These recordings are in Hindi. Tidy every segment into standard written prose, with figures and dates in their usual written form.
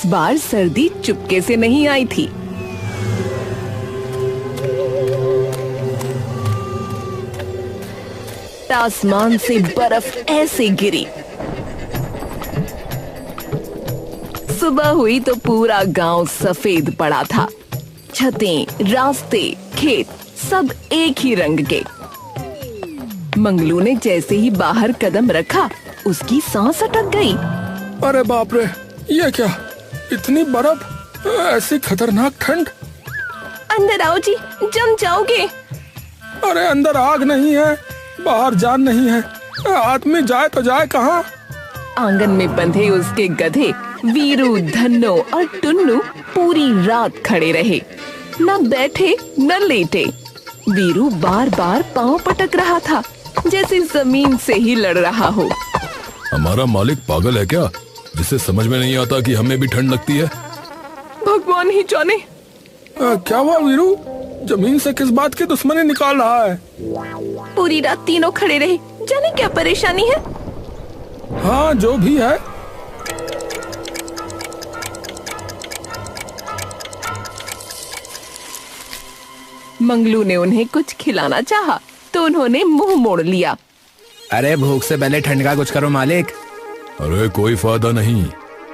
इस बार सर्दी चुपके से नहीं आई थी। आसमान से बर्फ ऐसे गिरी। सुबह हुई तो पूरा गांव सफेद पड़ा था। छतें, रास्ते, खेत सब एक ही रंग के। मंगलू ने जैसे ही बाहर कदम रखा, उसकी सांस अटक गई। अरे बाप रे, ये क्या, इतनी बर्फ, ऐसी खतरनाक ठंड। अंदर आओ जी, जम जाओगे। अरे अंदर आग नहीं है, बाहर जान नहीं है, आदमी जाए तो जाए कहाँ? आंगन में बंधे उसके गधे वीरू, धन्नो और टुन्नू पूरी रात खड़े रहे, न बैठे न लेटे। वीरू बार बार पांव पटक रहा था, जैसे जमीन से ही लड़ रहा हो। हमारा मालिक पागल है क्या, जिसे समझ में नहीं आता कि हमें भी ठंड लगती है? भगवान ही जाने। क्या हुआ वीरू, जमीन से किस बात की दुश्मनी निकाल रहा है? पूरी रात तीनों खड़े रहे, जाने क्या परेशानी है। हाँ जो भी है। मंगलू ने उन्हें कुछ खिलाना चाहा तो उन्होंने मुंह मोड़ लिया। अरे भूख से पहले ठंड का कुछ करो मालिक। अरे कोई फायदा नहीं,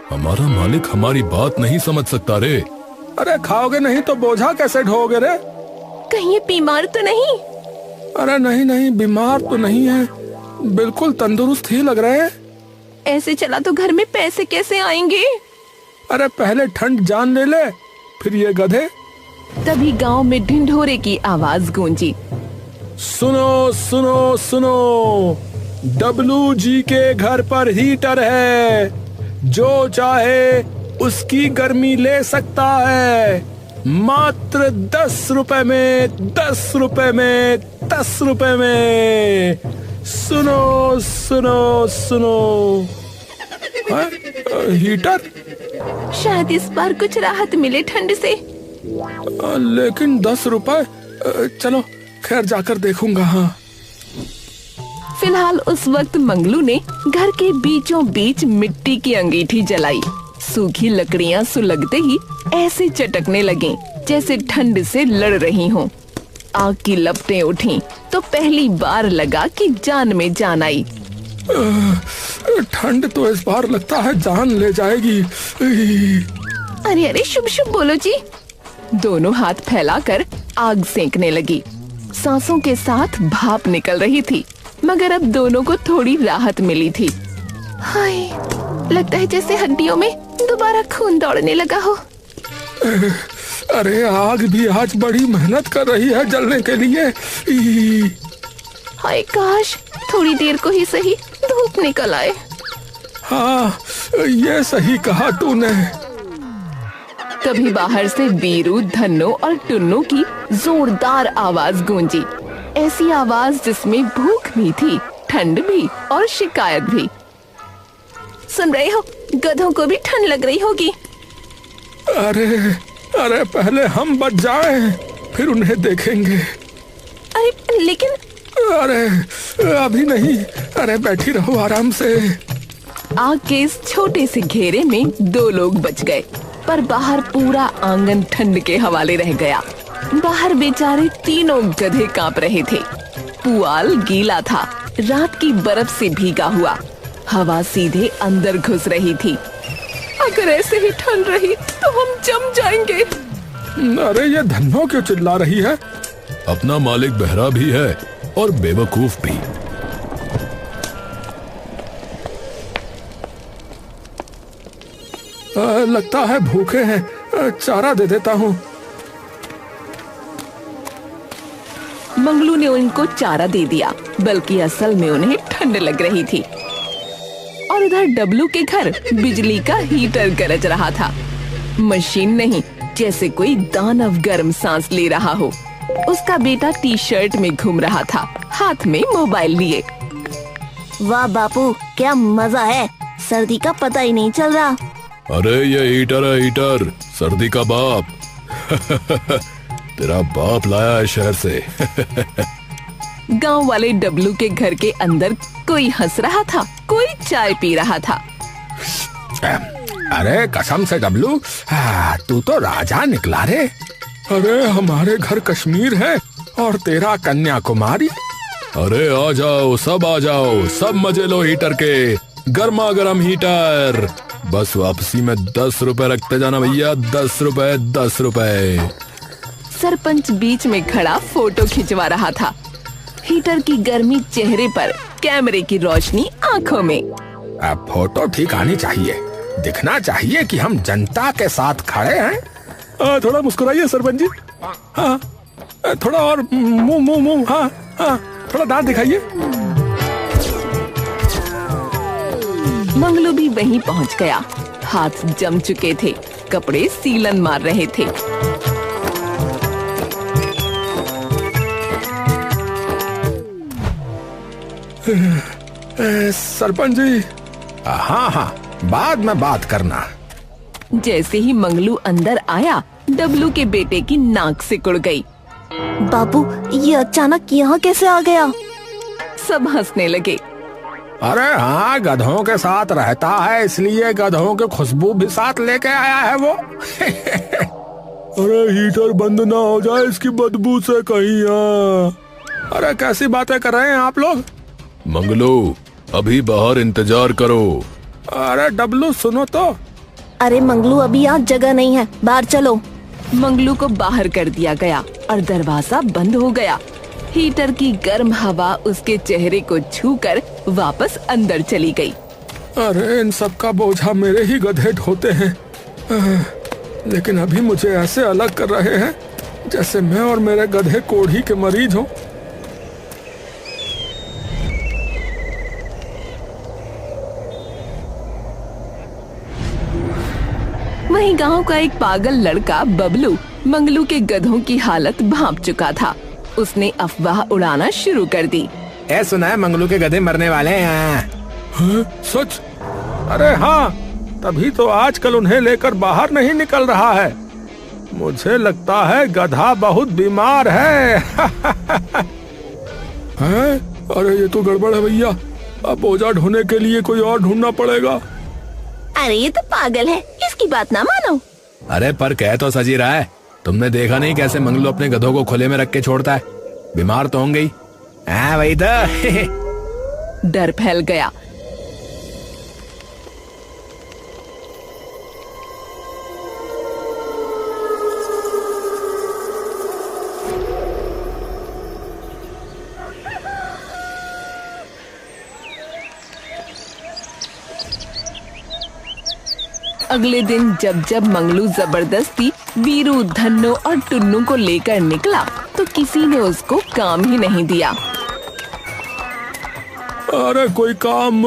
हमारा मालिक हमारी बात नहीं समझ सकता रे। अरे खाओगे नहीं तो बोझा कैसे ढोगे रे? कहीं ये बीमार तो नहीं? अरे नहीं नहीं, बीमार तो नहीं है, बिल्कुल तंदुरुस्त ही लग रहे हैं। ऐसे चला तो घर में पैसे कैसे आएंगे? अरे पहले ठंड जान ले, फिर ये गधे। तभी गांव में ढिंढोरे की आवाज गूंजी। सुनो सुनो सुनो, डब्लू जी के घर पर हीटर है, जो चाहे उसकी गर्मी ले सकता है, मात्र 10 रुपए में, 10 रुपए में, 10 रुपए में। सुनो सुनो सुनो। हीटर? शायद इस बार कुछ राहत मिले ठंड से। लेकिन 10 रुपए, चलो खैर जाकर देखूंगा। हाँ। फिलहाल उस वक्त मंगलू ने घर के बीचों बीच मिट्टी की अंगीठी जलाई। सूखी लकड़ियां सुलगते ही ऐसे चटकने लगीं, जैसे ठंड से लड़ रही हों। आग की लपटें उठीं तो पहली बार लगा कि जान में जान आई। ठंड तो इस बार लगता है जान ले जाएगी। अरे अरे, शुभ शुभ बोलो जी। दोनों हाथ फैलाकर आग सेंकने लगी। सांसों के साथ भाप निकल रही थी, मगर अब दोनों को थोड़ी राहत मिली थी। हाय, लगता है जैसे हड्डियों में दोबारा खून दौड़ने लगा हो। अरे आग भी आज बड़ी मेहनत कर रही है जलने के लिए। हाय, काश थोड़ी देर को ही सही धूप निकल आए। हाँ, ये सही कहा तूने। तभी बाहर से वीरू, धन्नो और टुन्नू की जोरदार आवाज गूंजी। ऐसी आवाज जिसमें भूख भी थी, ठंड भी और शिकायत भी। सुन रहे हो, गधों को भी ठंड लग रही होगी। अरे अरे, पहले हम बच जाएं, फिर उन्हें देखेंगे। अरे लेकिन। अरे अभी नहीं, अरे बैठी रहो आराम से। आग के इस छोटे से घेरे में 2 लोग बच गए, पर बाहर पूरा आंगन ठंड के हवाले रह गया। बाहर बेचारे तीनों गधे कांप रहे थे। पुआल गीला था, रात की बर्फ से भीगा हुआ। हवा सीधे अंदर घुस रही थी। अगर ऐसे ही ठंड रही तो हम जम जाएंगे। अरे ये धन्नो क्यों चिल्ला रही है? अपना मालिक बहरा भी है और बेवकूफ भी। लगता है भूखे हैं, चारा दे देता हूँ। मंगलू ने उनको चारा दे दिया, बल्कि असल में उन्हें ठंड लग रही थी। और उधर डब्लू के घर बिजली का हीटर गरज रहा था। मशीन नहीं, जैसे कोई दानव गर्म सांस ले रहा हो। उसका बेटा टी-शर्ट में घूम रहा था, हाथ में मोबाइल लिए। वाह बापू, क्या मजा है, सर्दी का पता ही नहीं चल रहा। अरे ये हीटर है, हीटर, सर्दी का बाप। तेरा बाप लाया है शहर से। गांव वाले डब्लू के घर के अंदर कोई हंस रहा था, कोई चाय पी रहा था। अरे कसम से डब्लू, तू तो राजा निकला रे। अरे हमारे घर कश्मीर है और तेरा कन्याकुमारी। अरे आ जाओ, सब आ जाओ, सब मजे लो हीटर के, गर्मा गर्म हीटर। बस वापसी में 10 रुपए रखते जाना भैया, 10 रुपए 10 रुपए। सरपंच बीच में खड़ा फोटो खिंचवा रहा था। हीटर की गर्मी चेहरे पर, कैमरे की रोशनी आंखों में। अब फोटो ठीक आनी चाहिए, दिखना चाहिए कि हम जनता के साथ खड़े हैं। थोड़ा मुस्कुराइए सरपंच जी। हाँ, थोड़ा और मुंह मुंह मुंह। हाँ हाँ, थोड़ा दांत दिखाइए। मंगलू भी वहीं पहुंच गया। हाथ जम चुके थे, कपड़े सीलन मार रहे थे। सरपंच जी। हाँ हाँ, बाद में बात करना। जैसे ही मंगलू अंदर आया, डब्लू के बेटे की नाक सिकुड़ गई। बापू, ये अचानक यहाँ कैसे आ गया? सब हंसने लगे। अरे हाँ, गधों के साथ रहता है इसलिए गधों की खुशबू भी साथ लेके आया है वो। अरे हीटर बंद ना हो जाए इसकी बदबू से कहीं। अरे कैसी बातें कर रहे हैं आप लोग? मंगलू, अभी बाहर इंतजार करो। अरे डब्लू सुनो तो। अरे मंगलू, अभी यहाँ जगह नहीं है, बाहर चलो। मंगलू को बाहर कर दिया गया और दरवाजा बंद हो गया। हीटर की गर्म हवा उसके चेहरे को छूकर वापस अंदर चली गई। अरे इन सब का बोझा मेरे ही गधे ढोते हैं। लेकिन अभी मुझे ऐसे अलग कर रहे हैं जैसे मैं और मेरे गधे कोढ़ी के मरीज हों। वहीं गांव का एक पागल लड़का बबलू मंगलू के गधों की हालत भांप चुका था। उसने अफवाह उड़ाना शुरू कर दी। ए सुना है मंगलू के गधे मरने वाले हैं। सच? अरे हाँ, तभी तो आजकल उन्हें लेकर बाहर नहीं निकल रहा है। मुझे लगता है गधा बहुत बीमार है। हैं? अरे ये तो गड़बड़ है भैया, अब बोझा ढोने के लिए कोई और ढूंढना पड़ेगा। अरे ये तो पागल है, इसकी बात ना मानो। अरे पर कह तो सजी रहा है। तुमने देखा नहीं कैसे मंगलू अपने गधों को खुले में रख के छोड़ता है? बीमार तो होंगे ही। हाँ वही तो। डर फैल गया। अगले दिन जब जब मंगलू जबरदस्ती वीरू, धन्नो और टुन्नू को लेकर निकला तो किसी ने उसको काम ही नहीं दिया। अरे कोई काम?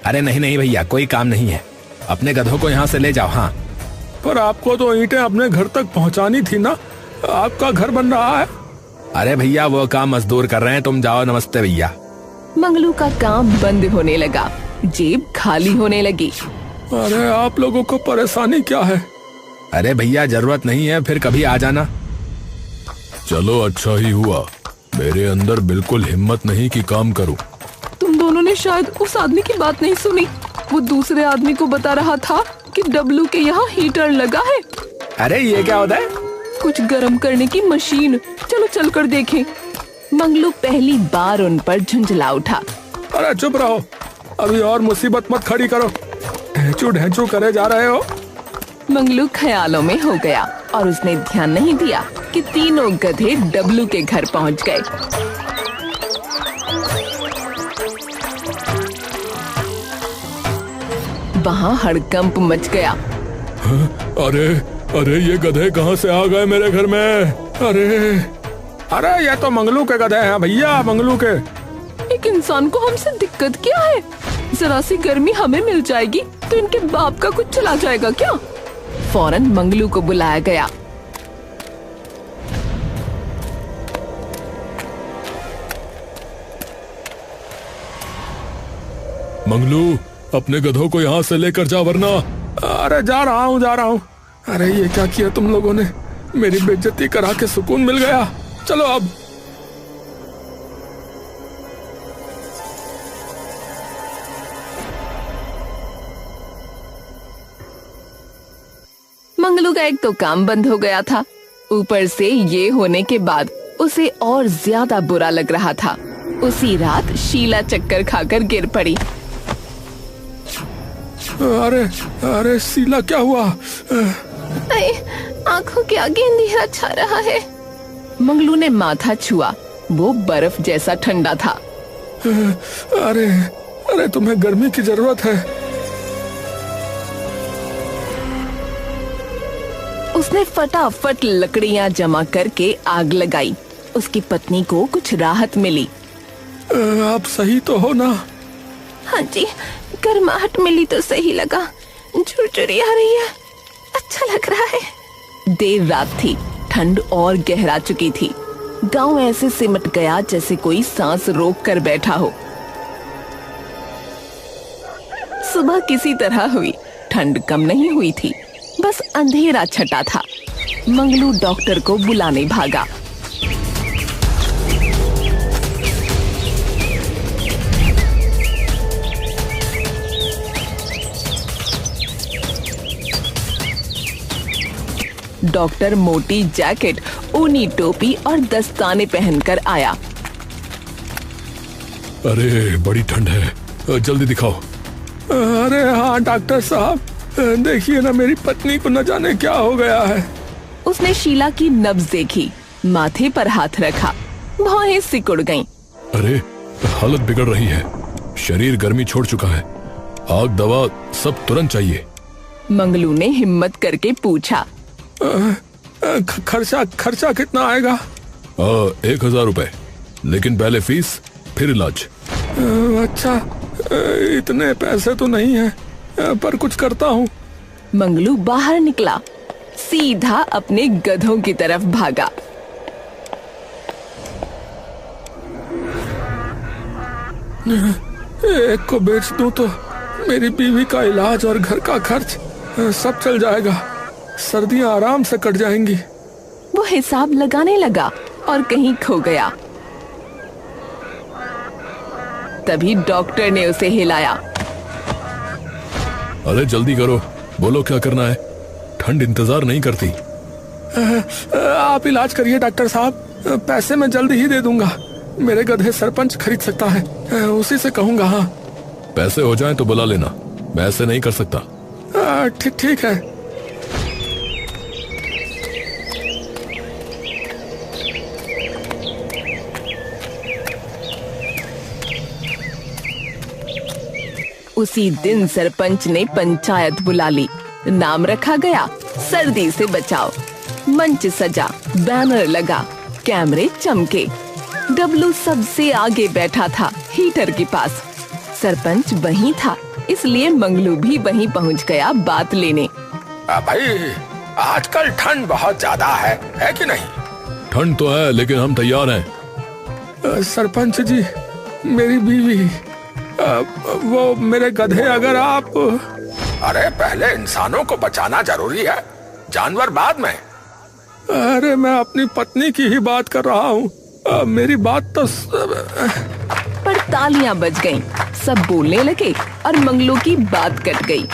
अरे नहीं नहीं भैया, कोई काम नहीं है। अपने गधों को यहाँ से ले जाओ। हाँ, पर आपको तो ईंटें अपने घर तक पहुँचानी थी ना, आपका घर बन रहा है। अरे भैया वो काम मजदूर कर रहे हैं, तुम जाओ। नमस्ते भैया। मंगलू का काम बंद होने लगा, जेब खाली होने लगी। अरे आप लोगों को परेशानी क्या है? अरे भैया जरूरत नहीं है, फिर कभी आ जाना। चलो अच्छा ही हुआ, मेरे अंदर बिल्कुल हिम्मत नहीं कि काम करूं। तुम दोनों ने शायद उस आदमी की बात नहीं सुनी। वो दूसरे आदमी को बता रहा था कि डब्लू के यहाँ हीटर लगा है। अरे ये क्या होता है? कुछ गर्म करने की मशीन। चलो चलकर देखें। मंगलू पहली बार उन पर झुंझला उठा। अरे चुप रहो, अभी और मुसीबत मत खड़ी करो। ढेंचू ढेंचू करे जा रहे हो। मंगलू ख्यालों में हो गया और उसने ध्यान नहीं दिया कि तीनों गधे डब्लू के घर पहुंच गए। वहाँ हड़कंप मच गया। अरे अरे ये गधे कहाँ से आ गए मेरे घर में? अरे अरे ये तो मंगलू के गधे हैं भैया, मंगलू के। एक इंसान को हमसे दिक्कत क्या है? जरा सी गर्मी हमें मिल जाएगी तो इनके बाप का कुछ चला जाएगा क्या? फौरन मंगलू को बुलाया गया। मंगलू, अपने गधों को यहाँ से लेकर जा वरना। अरे जा रहा हूँ। अरे ये क्या किया तुम लोगों ने? मेरी बेइज्जती करा के सुकून मिल गया। चलो अब। मंगलू का एक तो काम बंद हो गया था, ऊपर से ये होने के बाद उसे और ज्यादा बुरा लग रहा था। उसी रात शीला चक्कर खाकर गिर पड़ी। अरे अरे शीला, क्या हुआ? आंखों के आगे अंधेरा छा रहा है। मंगलू ने माथा छुआ, वो बर्फ जैसा ठंडा था। अरे अरे तुम्हें गर्मी की जरूरत है। उसने फटाफट लकड़ियां जमा करके आग लगाई। उसकी पत्नी को कुछ राहत मिली। आप सही तो हो ना? हाँ जी, गर्माहट मिली तो सही लगा। झुरझुरी आ रही है, अच्छा लग रहा है। देर रात थी, ठंड और गहरा चुकी थी। गांव ऐसे सिमट गया जैसे कोई सांस रोक कर बैठा हो। सुबह किसी तरह हुई, ठंड कम नहीं हुई थी, बस अंधेरा छटा था। मंगलू डॉक्टर को बुलाने भागा। डॉक्टर मोटी जैकेट, ऊनी टोपी और दस्ताने पहनकर आया। अरे बड़ी ठंड है, जल्दी दिखाओ। अरे हाँ डॉक्टर साहब, देखिए ना, मेरी पत्नी को न जाने क्या हो गया है। उसने शीला की नब्ज देखी, माथे पर हाथ रखा, भौहें सिकुड़ गईं। अरे हालत बिगड़ रही है, शरीर गर्मी छोड़ चुका है, आग दवा सब तुरंत चाहिए। मंगलू ने हिम्मत करके पूछा। खर्चा कितना आएगा? 1000 रुपए, लेकिन पहले फीस फिर इलाज। अच्छा, इतने पैसे तो नहीं है, पर कुछ करता हूँ। मंगलू बाहर निकला, सीधा अपने गधों की तरफ भागा। एक को बेच दूं तो मेरी बीवी का इलाज और घर का खर्च सब चल जाएगा। सर्दियां आराम से कट जाएंगी। वो हिसाब लगाने लगा और कहीं खो गया। तभी डॉक्टर ने उसे हिलाया। अरे जल्दी करो, बोलो क्या करना है, ठंड इंतजार नहीं करती। आप इलाज करिए डॉक्टर साहब, पैसे मैं जल्दी ही दे दूंगा। मेरे गधे सरपंच खरीद सकता है, उसी से कहूंगा। हाँ, पैसे हो जाएं तो बुला लेना, मैं ऐसे नहीं कर सकता। ठीक है। उसी दिन सरपंच ने पंचायत बुला ली। नाम रखा गया सर्दी से बचाओ। मंच सजा, बैनर लगा, कैमरे चमके। डब्लू सबसे आगे बैठा था, हीटर के पास। सरपंच वहीं था, इसलिए मंगलू भी वहीं पहुंच गया बात लेने। भाई, आजकल ठंड बहुत ज्यादा है कि नहीं? ठंड तो है, लेकिन हम तैयार हैं। सरपंच जी, मेरी बीवी, वो मेरे गधे, अगर आप... अरे पहले इंसानों को बचाना जरूरी है, जानवर बाद में। अरे मैं अपनी पत्नी की ही बात कर रहा हूँ, मेरी बात तो... पर तालियां बज गईं, सब बोलने लगे और मंगलू की बात कट गई।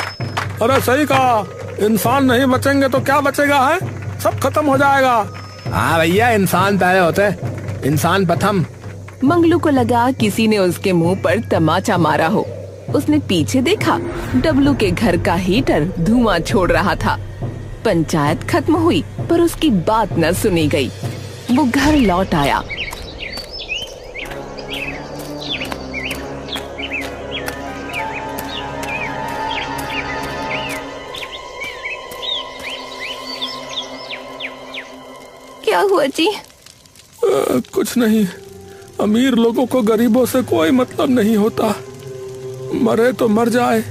अरे सही कहा, इंसान नहीं बचेंगे तो क्या बचेगा है? सब खत्म हो जाएगा। हाँ भैया, इंसान पहले होते, इंसान प्रथम। मंगलू को लगा किसी ने उसके मुंह पर तमाचा मारा हो। उसने पीछे देखा, डब्लू के घर का हीटर धुआं छोड़ रहा था। पंचायत खत्म हुई, पर उसकी बात न सुनी गई। वो घर लौट आया। क्या हुआ जी? कुछ नहीं, अमीर लोगों को गरीबों से कोई मतलब नहीं होता, मरे तो मर जाए।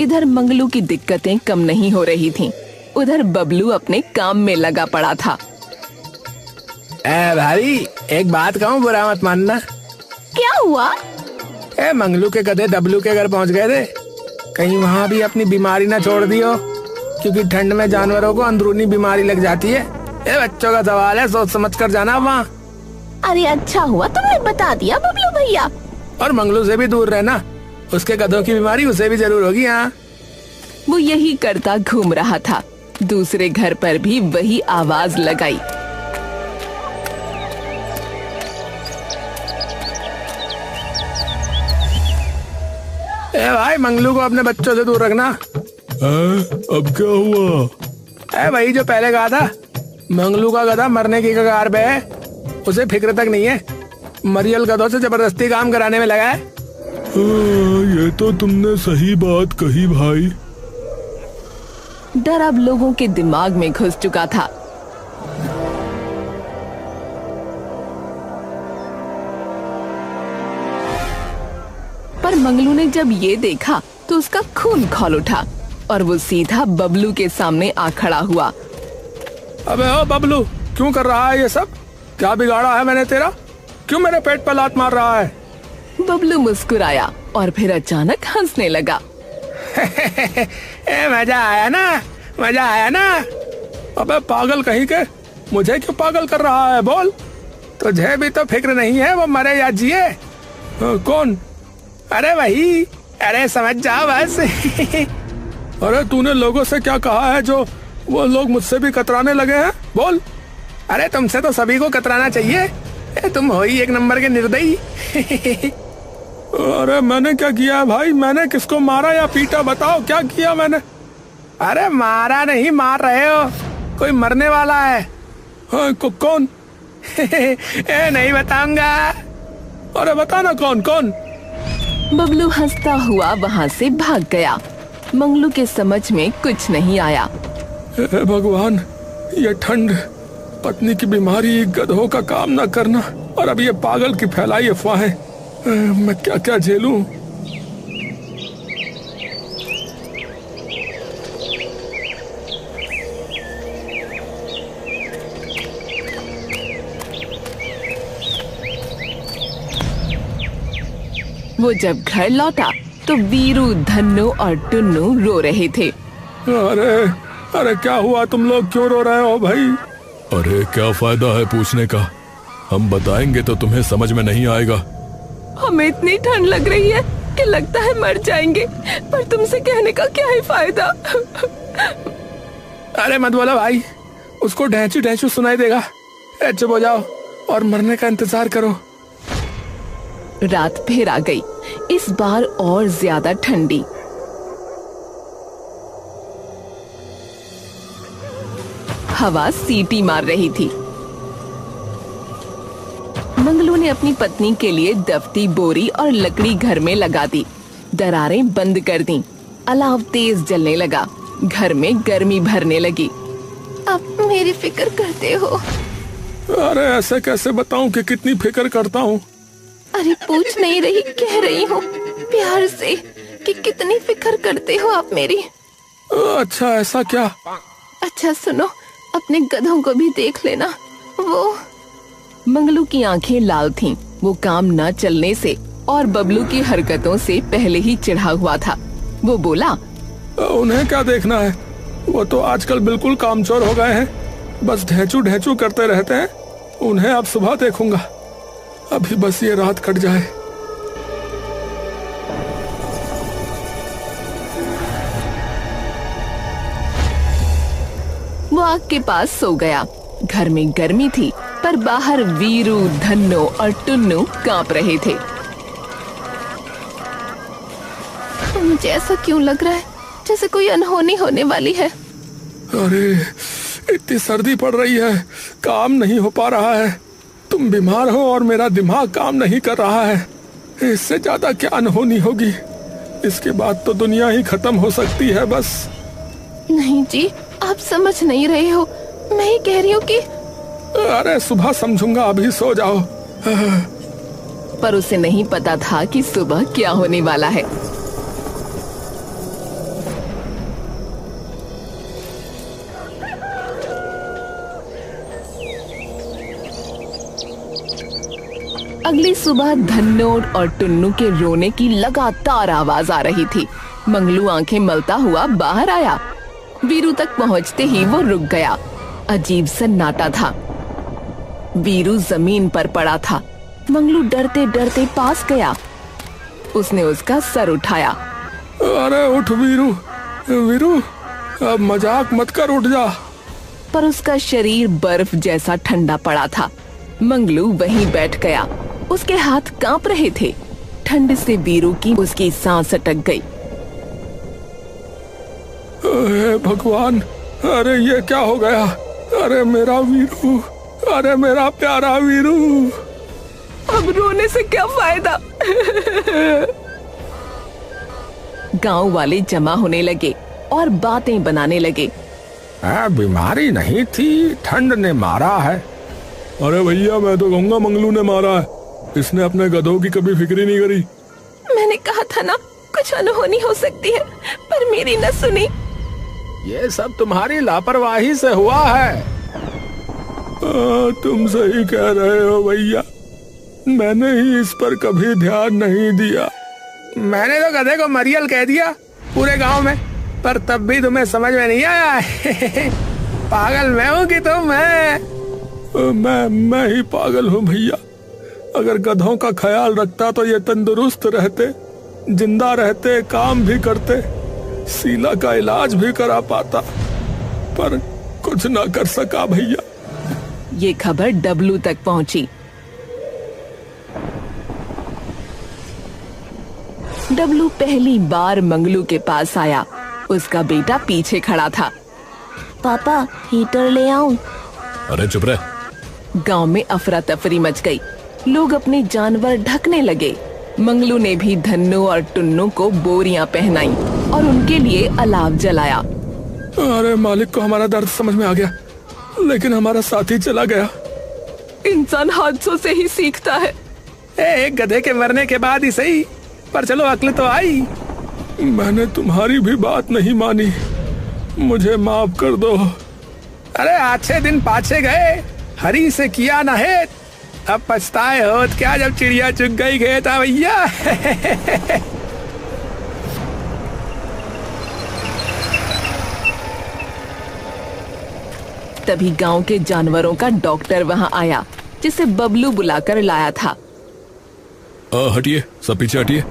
इधर मंगलू की दिक्कतें कम नहीं हो रही थीं, उधर बबलू अपने काम में लगा पड़ा था। भाई, एक बात कहूँ, बुरा मत मानना। क्या हुआ? मंगलू के गधे डब्लू के घर पहुंच गए थे, कहीं वहाँ भी अपनी बीमारी ना छोड़ दियो, क्योंकि ठंड में जानवरों को अंदरूनी बीमारी लग जाती है। ये बच्चों का सवाल है, सोच समझ कर जाना वहाँ। अरे अच्छा हुआ तुमने बता दिया बबलू भैया। और मंगलू से भी दूर रहना, उसके गधों की बीमारी उसे भी जरूर होगी। हाँ, वो यही करता घूम रहा था। दूसरे घर पर भी वही आवाज लगाई। ए भाई, मंगलू को अपने बच्चों से दूर रखना। अब क्या हुआ? वही जो पहले कहा था, मंगलू का गधा मरने की कगार पे है, उसे फिक्र तक नहीं है। मरियल गधों से जबरदस्ती काम कराने में लगा है। ये तो तुमने सही बात कही भाई। डर अब लोगों के दिमाग में घुस चुका था। पर मंगलू ने जब ये देखा तो उसका खून खौल उठा और वो सीधा बबलू के सामने आ खड़ा हुआ। अबे ओ बबलू, क्यों कर रहा है ये सब? क्या बिगाड़ा है मैंने तेरा? क्यों मेरे पेट पर लात मार रहा है? बबलू मुस्कुराया और फिर अचानक हंसने लगा। मजा आया ना, मजा आया ना। अबे पागल कहीं के, मुझे क्यों पागल कर रहा है? बोल, तुझे भी तो फिक्र नहीं है वो मरे या जिए? कौन? अरे वही, अरे समझ जा बस। अरे तूने लोगों से क्या कहा है जो वो लोग मुझसे भी कतराने लगे हैं? बोल। अरे तुमसे तो सभी को कतराना चाहिए, तुम हो ही एक नंबर के निर्दयी। अरे मैंने क्या किया है भाई? मैंने किसको मारा या पीटा? बताओ क्या किया मैंने? अरे मारा नहीं, मार रहे हो, कोई मरने वाला है। हाँ, कौन? नहीं बताऊंगा। अरे बता ना, कौन कौन? बबलू हंसता हुआ वहाँ से भाग गया। मंगलू के समझ में कुछ नहीं आया। भगवान, ये ठंड, पत्नी की बीमारी, गधों का काम न करना और अब ये पागल की फैलाई अफवाहें, मैं क्या क्या झेलूं? वो जब घर लौटा तो वीरू, धन्नू और टुन्नू रो रहे थे। अरे अरे क्या हुआ? तुम लोग क्यों रो रहे हो भाई? अरे क्या फायदा है पूछने का, हम बताएंगे तो तुम्हें समझ में नहीं आएगा। हमें इतनी ठंड लग रही है कि लगता है मर जाएंगे, पर तुमसे कहने का क्या है फायदा? अरे मत बोलो भाई, उसको ढैंचू ढैंचू सुनाई देगा। चुप हो जाओ और मरने का इंतजार करो। रात फिर आ गई, इस बार और ज्यादा ठंडी। हवा सीटी मार रही थी। मंगलू ने अपनी पत्नी के लिए दफ्ती, बोरी और लकड़ी घर में लगा दी। दरारें बंद कर दी। अलाव तेज जलने लगा। घर में गर्मी भरने लगी। अब मेरी फिक्र करते हो? अरे ऐसे कैसे बताऊं कि कितनी फिक्र करता हूँ? अरे पूछ नहीं रही, कह रही हूँ प्यार से कि कितनी फिक्र करते हो आप मेरी। अच्छा, ऐसा क्या? अच्छा सुनो, अपने गधों को भी देख लेना। वो मंगलू की आंखें लाल थीं। वो काम न चलने से और बबलू की हरकतों से पहले ही चिढ़ा हुआ था। वो बोला, उन्हें क्या देखना है? वो तो आजकल बिल्कुल कामचोर हो गए हैं, बस ढेंचू ढेंचू करते रहते हैं। उन्हें अब सुबह देखूंगा, अभी बस ये रात कट जाए। वो आग के पास सो गया। घर में गर्मी थी, पर बाहर वीरू, धन्नो और टुन्नू कांप रहे थे। मुझे ऐसा क्यों लग रहा है जैसे कोई अनहोनी होने वाली है? अरे इतनी सर्दी पड़ रही है, काम नहीं हो पा रहा है। तुम बीमार हो और मेरा दिमाग काम नहीं कर रहा है। इससे ज्यादा क्या अनहोनी होगी? इसके बाद तो दुनिया ही खत्म हो सकती है बस। नहीं जी, आप समझ नहीं रहे हो। मैं ही कह रही हूँ कि अरे सुबह समझूंगा, अभी सो जाओ। पर उसे नहीं पता था कि सुबह क्या होने वाला है। अगली सुबह धन्नो और टुन्नू के रोने की लगातार आवाज आ रही थी। मंगलू आंखें मलता हुआ बाहर आया। वीरू तक पहुंचते ही वो रुक गया। अजीब सन्नाटा था। वीरू जमीन पर पड़ा था। मंगलू डरते डरते पास गया। उसने उसका सर उठाया। अरे उठ वीरू, वीरू, अब मजाक मत कर, उठ जा। पर उसका शरीर बर्फ जैसा ठंडा पड़ा था। मंगलू वहीं बैठ गया। उसके हाथ कांप रहे थे। ठंड से वीरू की उसकी सांस अटक गई। हे भगवान, अरे ये क्या हो गया? अरे मेरा वीरू, अरे मेरा प्यारा वीरू। अब रोने से क्या फायदा? गांव वाले जमा होने लगे और बातें बनाने लगे। बीमारी नहीं थी, ठंड ने मारा है। अरे भैया, मैं तो कहूँगा मंगलू ने मारा है। इसने अपने गधों की कभी फिक्र ही नहीं करी। मैंने कहा था ना, कुछ अनहोनी हो सकती है, पर मेरी न सुनी। ये सब तुम्हारी लापरवाही से हुआ है। तुम सही कह रहे हो भैया, मैंने ही इस पर कभी ध्यान नहीं दिया। मैंने तो गधे को मरियल कह दिया पूरे गांव में, पर तब भी तुम्हें समझ में नहीं आया। पागल मैं हूँ कि तुम? मैं ही पागल हूँ भैया। अगर गधों का ख्याल रखता तो ये तंदुरुस्त रहते, जिंदा रहते, काम भी करते, शीला का इलाज भी करा पाता, पर कुछ ना कर सका भैया। ये खबर डब्लू तक पहुंची। डब्लू पहली बार मंगलू के पास आया। उसका बेटा पीछे खड़ा था। पापा, हीटर ले आऊं? अरे चुप रह। गांव में अफरा तफरी मच गई। लोग अपने जानवर ढकने लगे। मंगलू ने भी धन्नू और टुन्नू को बोरियां पहनाई और उनके लिए अलाव जलाया। अरे मालिक को हमारा दर्द समझ में आ गया, लेकिन हमारा साथी चला गया। इंसान हादसों से ही सीखता है। एक गधे के मरने के बाद ही सही, पर चलो अक्ल तो आई। मैंने तुम्हारी भी बात नहीं मानी, मुझे माफ कर दो। अरे अच्छे दिन पाछे गए, हरी से किया ना है, अब पछताए हो क्या जब चिड़िया चुग गई खेत भैया। तभी गांव के जानवरों का डॉक्टर वहां आया, जिसे बबलू बुलाकर लाया था। हटिए, सब पीछे हटिए,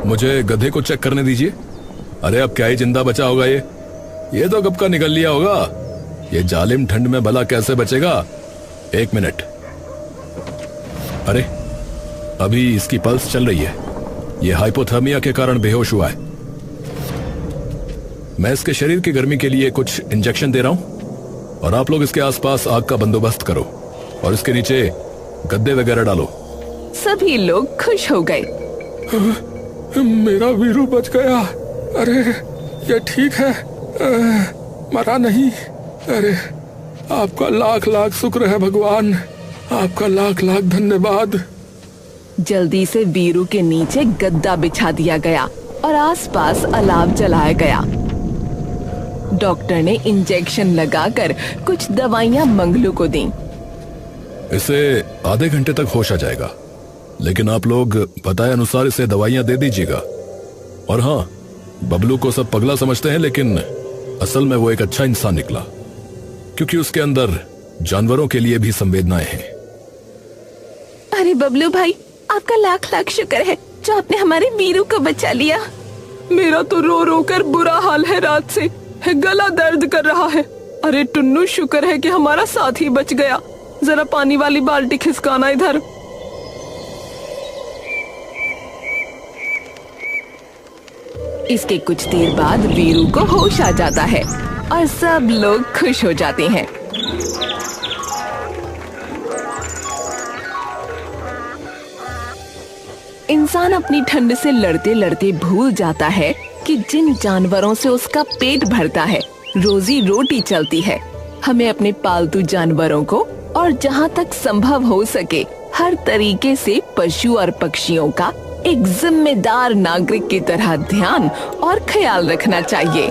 मुझे गधे को चेक करने दीजिए। अरे अब क्या ही जिंदा बचा होगा ये तो कब का निकल लिया होगा। ये जालिम ठंड में भला कैसे बचेगा? 1 मिनट। अरे अभी इसकी पल्स चल रही है। ये हाइपोथर्मिया के कारण बेहोश हुआ है। मैं इसके शरीर की गर्मी के लिए कुछ इंजेक्शन दे रहा हूं और आप लोग इसके आसपास आग का बंदोबस्त करो और इसके नीचे गद्दे वगैरह डालो। सभी लोग खुश हो गए। मेरा वीरू बच गया। अरे ये ठीक है, मरा नहीं। अरे आपका लाख लाख शुक्र है भगवान, आपका लाख लाख धन्यवाद। जल्दी से वीरू के नीचे गद्दा बिछा दिया गया और आसपास अलाव जलाया गया। डॉक्टर ने इंजेक्शन लगाकर कुछ दवाइयां मंगलू को दी। इसे आधे घंटे तक होश आ जाएगा, लेकिन आप लोग बताए अनुसार इसे दवाइयां दे दीजिएगा। और हाँ, बबलू को सब पगला समझते हैं, लेकिन असल में वो एक अच्छा इंसान निकला, क्योंकि उसके अंदर जानवरों के लिए भी संवेदनाएं हैं। अरे बबलू भाई, आपका लाख लाख शुक्र है जो आपने हमारे वीरू को बचा लिया। मेरा तो रो रो कर बुरा हाल है, रात से गला दर्द कर रहा है। अरे टुन्नू, शुक्र है कि हमारा साथी बच गया। जरा पानी वाली बाल्टी खिसकाना इधर। इसके कुछ देर बाद वीरू को होश आ जाता है और सब लोग खुश हो जाते हैं। इंसान अपनी ठंड से लड़ते लड़ते भूल जाता है कि जिन जानवरों से उसका पेट भरता है, रोजी रोटी चलती है, हमें अपने पालतू जानवरों को और जहाँ तक संभव हो सके हर तरीके से पशु और पक्षियों का एक जिम्मेदार नागरिक की तरह ध्यान और ख्याल रखना चाहिए।